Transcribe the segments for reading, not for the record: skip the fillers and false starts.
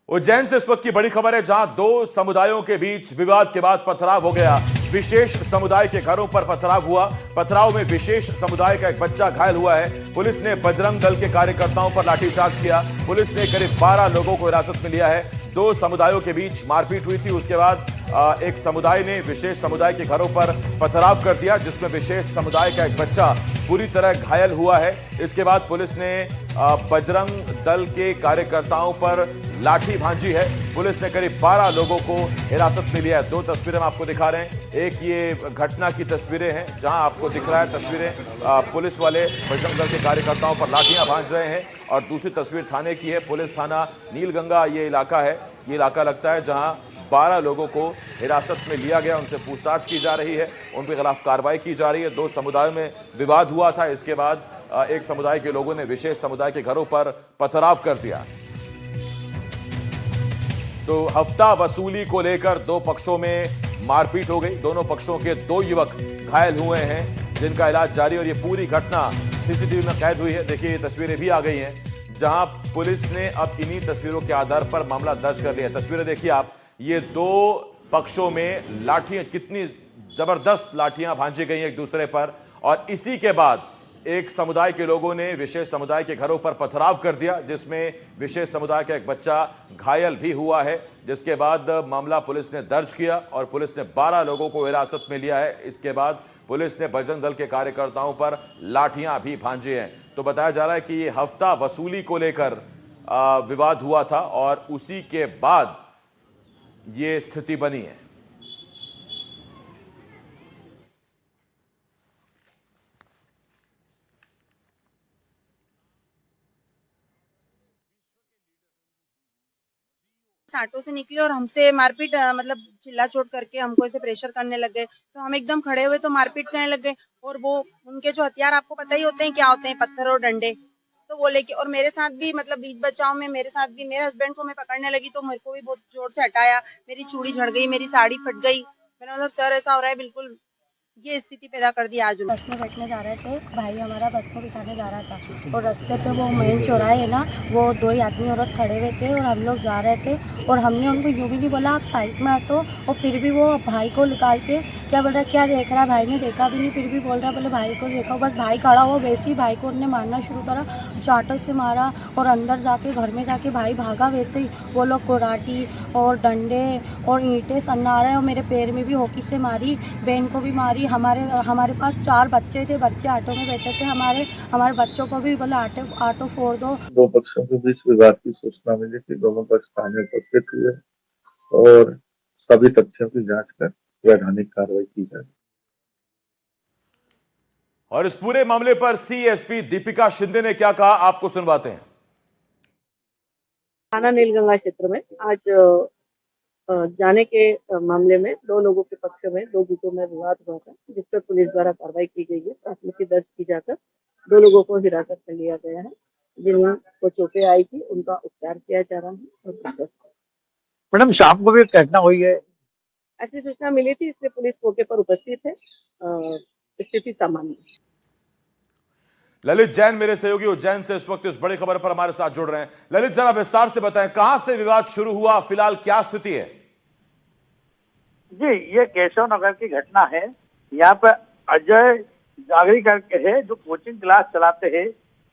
उज्जैन से इस वक्त की बड़ी खबर है, जहां दो समुदायों के बीच विवाद के बाद पथराव हो गया। विशेष समुदाय के घरों पर पथराव हुआ। पथराव में विशेष समुदाय का एक बच्चा घायल हुआ है। पुलिस ने बजरंग दल के कार्यकर्ताओं पर लाठीचार्ज किया। पुलिस ने करीब 12 लोगों को हिरासत में लिया है। दो समुदायों के बीच मारपीट हुई थी। उसके बाद एक समुदाय ने विशेष समुदाय के घरों पर पथराव कर दिया, जिसमें विशेष समुदाय का एक बच्चा बुरी तरह घायल हुआ है। इसके बाद पुलिस ने बजरंग दल के कार्यकर्ताओं पर लाठी भांजी है। पुलिस ने करीब 12 लोगों को हिरासत में लिया है। दो तस्वीरें हम आपको दिखा रहे हैं। एक ये घटना की तस्वीरें हैं, जहां आपको दिख रहा है तस्वीरें पुलिस वाले बजरंग दल के कार्यकर्ताओं पर लाठियां भांज रहे हैं, और दूसरी तस्वीर थाने की है। पुलिस थाना नीलगंगा ये इलाका है। ये इलाका लगता है जहां 12 लोगों को हिरासत में लिया गया। उनसे पूछताछ की जा रही है, उनके खिलाफ कार्रवाई की जा रही है। दो समुदायों में विवाद हुआ था। इसके बाद एक समुदाय के लोगों ने विशेष समुदाय के घरों पर पथराव कर दिया। तो हफ्ता वसूली को लेकर दो पक्षों में मारपीट हो गई। दोनों पक्षों के दो युवक घायल हुए हैं, जिनका इलाज जारी। और ये पूरी घटना सीसीटीवी में कैद हुई है। देखिए, ये तस्वीरें भी आ गई हैं, जहां पुलिस ने अब इन्हीं तस्वीरों के आधार पर मामला दर्ज कर लिया। तस्वीरें देखिए आप। ये दो पक्षों में लाठियां, कितनी जबरदस्त लाठियां भांजी गई एक दूसरे पर। और इसी के बाद एक समुदाय के लोगों ने विशेष समुदाय के घरों पर पथराव कर दिया, जिसमें विशेष समुदाय का एक बच्चा घायल भी हुआ है। जिसके बाद मामला पुलिस ने दर्ज किया और पुलिस ने 12 लोगों को हिरासत में लिया है। इसके बाद पुलिस ने बजरंग दल के कार्यकर्ताओं पर लाठियां भी भांजी हैं। तो बताया जा रहा है कि ये हफ्ता वसूली को लेकर विवाद हुआ था, और उसी के बाद ये स्थिति बनी है। ऑटो से निकले और हमसे मारपीट मतलब चिल्ला चोट करके हमको ऐसे प्रेशर करने लग गए। तो हम एकदम खड़े हुए तो मारपीट करने लग गए। और वो उनके जो हथियार आपको पता ही होते हैं क्या होते हैं, पत्थर और डंडे। तो वो लेके, और मेरे साथ भी मतलब बीच बचाव में मेरे साथ भी मेरे हस्बैंड को मैं पकड़ने लगी तो मेरे को भी बहुत जोर से हटाया। मेरी चूड़ी झड़ गई, मेरी साड़ी फट गई। मेरा मतलब सर ऐसा हो रहा है, बिल्कुल ये स्थिति पैदा कर दी आज। बस में बैठने जा रहे थे, भाई हमारा बस में बिठाने जा रहा था, और रास्ते पे वो मेन चौराहे है ना, वो दो ही आदमी औरत खड़े हुए थे और हम लोग जा रहे थे। और हमने उनको यूँ भी नहीं बोला आप साइड में हटो, और फिर भी वो भाई को निकाल के क्या बोल रहा है, क्या देख रहा है। भाई ने देखा भी नहीं, फिर भी बोल रहा है बोले भाई को देखो। बस भाई खड़ा हुआ, वैसे ही भाई को उन्होंने मारना शुरू करा, चाटो से मारा। और अंदर जाके घर में जाके भाई भागा, वैसे ही वो लोग कुराटी और डंडे और ईंटें सन्ना रहे। और मेरे पैर में भी हॉकी से मारी, बहन को भी मारी। हमारे पास 4 बच्चे थे, बच्चे ऑटो में बैठे थे। हमारे बच्चों को भी बोले ऑटो फोड़ दो। दो पक्षों के बीच विवाद की सूचना मिली थी। दोनों पक्ष थाने उपस्थित हुए और सभी तथ्यों की जांच कर वैधानिक कार्रवाई की जाए। और इस पूरे मामले पर सीएसपी दीपिका शिंदे ने क्या कहा, आपको सुनवाते हैं। थाना नीलगंगा क्षेत्र में आज जाने के मामले में 2 लोगों के पक्ष में 2 गुटों में विवाद हुआ था, जिस पर पुलिस द्वारा कार्रवाई की गई है। प्राथमिकी दर्ज की जाकर 2 लोगों को हिरासत में लिया गया है। जिनको चोटें आई थी उनका उपचार किया जा रहा है। मैडम, शाम को भी एक घटना हुई है, ऐसी सूचना मिली थी, इसलिए पुलिस मौके पर उपस्थित है। स्थिति सामान्य है। ललित जैन मेरे सहयोगी उज्जैन से इस वक्त इस बड़ी खबर पर हमारे साथ जुड़ रहे हैं। ललित, जरा विस्तार से बताएं, कहां से विवाद शुरू हुआ, फिलहाल क्या स्थिति है? जी ये केशव नगर की घटना है। यहाँ पर अजय जागरी करके है, जो कोचिंग क्लास चलाते हैं।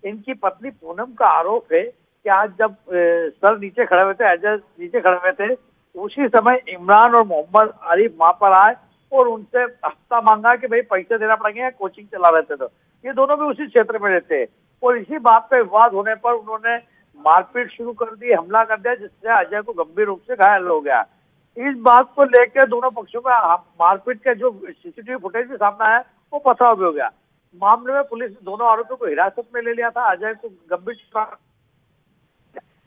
इनकी पत्नी पूनम का आरोप है कि आज जब सर नीचे खड़े हुए थे, अजय नीचे खड़े हुए थे, उसी समय इमरान और मोहम्मद आरिफ वहां पर आए और उनसे हफ्ता मांगा कि भाई पैसे देना पड़ेंगे, कोचिंग चला रहे थे। तो ये दोनों भी उसी क्षेत्र में रहते हैं, और इसी बात पे विवाद होने पर उन्होंने मारपीट शुरू कर दी, हमला कर दिया, जिससे अजय को गंभीर रूप से घायल हो गया। इस बात को लेकर दोनों पक्षों में मारपीट के जो सीसीटीवी फुटेज भी सामने आया, वो पथराव भी हो गया। मामले में पुलिस ने दोनों आरोपियों को हिरासत में ले लिया था। अजय को गंभीर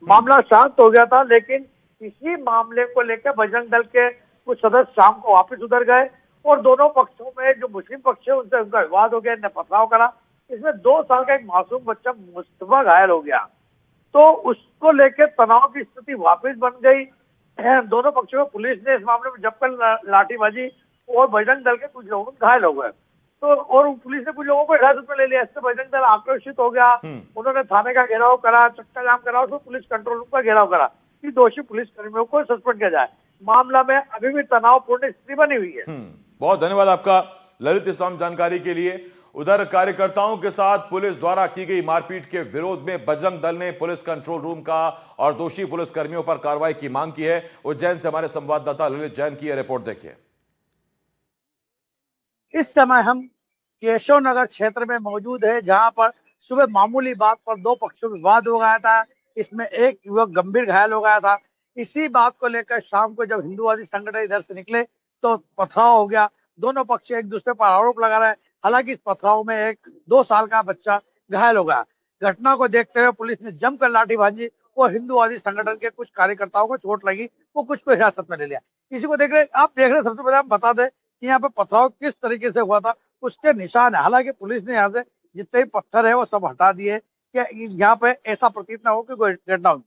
मामला शांत हो गया था, लेकिन इसी मामले को लेकर बजरंग दल के कुछ सदस्य शाम को वापस उधर गए, और दोनों पक्षों में जो मुस्लिम पक्ष है उनसे उनका विवाद हो गया, इन्हें पथराव करा। इसमें 2 साल का एक मासूम बच्चा मुस्तफा घायल हो गया, तो उसको लेकर तनाव की स्थिति वापस बन गई। दोनों पक्षों में पुलिस ने इस मामले में जब कर लाठीबाजी, और बजरंग दल के कुछ लोग घायल हो गए। तो और पुलिस ने कुछ लोगों को हिरासत में ले लिया। इससे बजरंग दल आक्रोशित हो गया। उन्होंने थाने का घेराव करा, चक्का जाम करा, और पुलिस कंट्रोल रूम का घेराव करा। कि दोषी पुलिस कर्मियों को सस्पेंड किया जाए। मामला में अभी भी तनावपूर्ण स्थिति बनी हुई है। बहुत धन्यवाद आपका ललित इस्लाम जानकारी के लिए। उधर कार्यकर्ताओं के साथ पुलिस द्वारा की गई मारपीट के विरोध में बजरंग दल ने पुलिस कंट्रोल रूम का और दोषी पुलिस कर्मियों पर कार्रवाई की मांग की है। उज्जैन से हमारे संवाददाता ललित जैन की यह रिपोर्ट देखिए। इस समय हम केशव नगर क्षेत्र में मौजूद है, जहां पर सुबह मामूली बात पर दो पक्षों में विवाद हो गया था। इसमें एक युवक गंभीर घायल हो गया था। इसी बात को लेकर शाम को जब हिंदूवादी संगठन इधर से निकले तो पथराव हो गया। दोनों पक्ष एक दूसरे पर आरोप लगा रहे हैं। हालांकि इस पथराव में एक 2 साल का बच्चा घायल हो गया। घटना को देखते हुए पुलिस ने जमकर लाठीबाजी और हिंदूवादी संगठन के कुछ कार्यकर्ताओं को चोट लगी, वो कुछ को हिरासत में ले लिया। इसी को देख रहे आप देख रहे सबसे पहले हम बता दें कि यहाँ पे पथराव किस तरीके से हुआ था, उसके निशान है। हालांकि पुलिस ने यहाँ से जितने भी पत्थर है वो सब हटा दिए कि यहाँ पे ऐसा प्रतीत ना हो कि कोई घटना हो।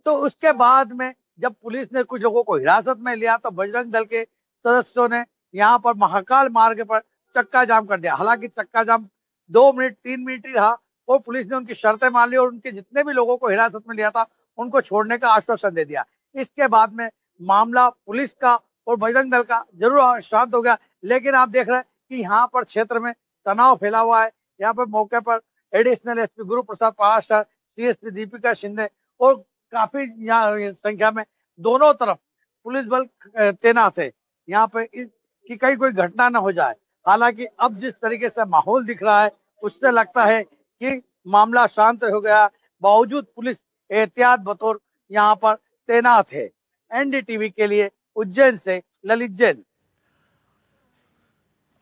तो उसके बाद में जब पुलिस ने कुछ लोगों को हिरासत में लिया तो बजरंग दल के सदस्यों ने यहाँ पर महाकाल मार्ग पर चक्का जाम कर दिया। हालांकि चक्का जाम 2 मिनट 3 मिनट ही रहा और पुलिस ने उनकी शर्तें मान ली और उनके जितने भी लोगों को हिरासत में लिया था उनको छोड़ने का आश्वासन दे दिया। इसके बाद में मामला पुलिस का और बजरंग दल का जरूर शांत हो गया। लेकिन आप देख रहे हैं कि यहाँ पर क्षेत्र में तनाव फैला हुआ है। यहाँ पर मौके पर additional SP Guru Prasad Parashar, CSP Deepika Shinde और काफी यहाँ संख्या में दोनों तरफ पुलिस बल तैनात है यहाँ पे कि कहीं कोई घटना न हो जाए। हालांकि अब जिस तरीके से माहौल दिख रहा है उससे लगता है कि मामला शांत हो गया, बावजूद पुलिस एहतियात बतौर यहाँ पर तैनात है। एनडीटीवी के लिए उज्जैन से ललित जैन।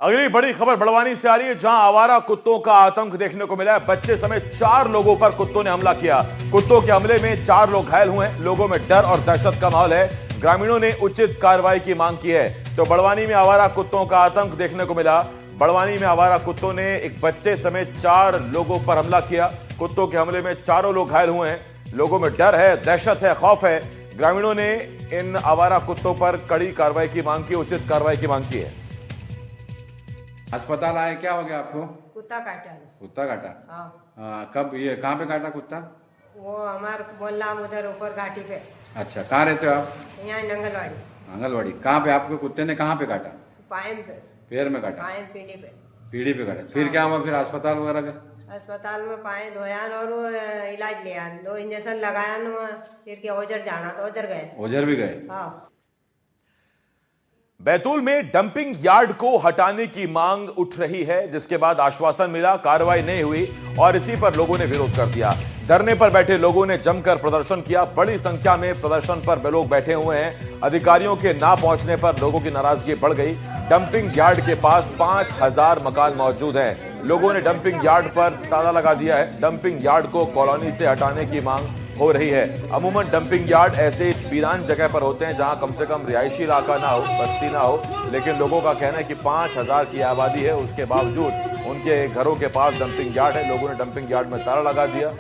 अगली बड़ी खबर बड़वानी से आ रही है, जहां आवारा कुत्तों का आतंक देखने को मिला है। बच्चे समेत 4 लोगों पर कुत्तों ने हमला किया। कुत्तों के हमले में 4 लोग घायल हुए हैं। लोगों में डर और दहशत का माहौल है। ग्रामीणों ने उचित कार्रवाई की मांग की है। तो बड़वानी में आवारा कुत्तों का आतंक देखने को मिला। बड़वानी में आवारा कुत्तों ने एक बच्चे समेत 4 लोगों पर हमला किया। कुत्तों के हमले में 4 लोग घायल हुए हैं। लोगों में डर है, दहशत है, खौफ है। ग्रामीणों ने इन आवारा कुत्तों पर कड़ी कार्रवाई की मांग की, उचित कार्रवाई की मांग की है। अस्पताल आए, क्या हो गया आपको? कुत्ता काटा। कुत्ता काटा? हाँ। कब, ये कहाँ पे काटा कुत्ता? वो हमारे मोहल्ला में उधर ऊपर घाटी पे। अच्छा, कहाँ रहते हो आप? यहाँ नंगलवाड़ी। आंगनवाड़ी। कहाँ पे आपके कुत्ते ने कहाँ पे काटा? पायम पे। पैर में काटा? पायम पीढ़ी पे। पीढ़ी पे काटा। फिर क्या हुआ? फिर अस्पताल वगैरह गए? अस्पताल में पाए धोयान और इलाज लिया, 2 इंजेक्शन लगायान। फिर क्या ओजर जाना तो ओजर गए। ओजर भी गए? हाँ। बैतूल में डंपिंग यार्ड को हटाने की मांग उठ रही है, जिसके बाद आश्वासन मिला, कार्रवाई नहीं हुई और इसी पर लोगों ने विरोध कर दिया। धरने पर बैठे लोगों ने जमकर प्रदर्शन किया। बड़ी संख्या में प्रदर्शन पर लोग बैठे हुए हैं। अधिकारियों के ना पहुंचने पर लोगों की नाराजगी बढ़ गई। डंपिंग यार्ड के पास 5000 मकान मौजूद हैं। लोगों ने डंपिंग यार्ड पर ताला लगा दिया है। डंपिंग यार्ड को कॉलोनी से हटाने की मांग हो रही है। अमूमन डंपिंग यार्ड ऐसे वीरान जगह पर होते हैं जहां कम से कम रिहायशी इलाका ना हो, बस्ती ना हो। लेकिन लोगों का कहना है कि 5000 की आबादी है, उसके बावजूद उनके घरों के पास डंपिंग यार्ड है। लोगों ने डंपिंग यार्ड में ताला लगा दिया।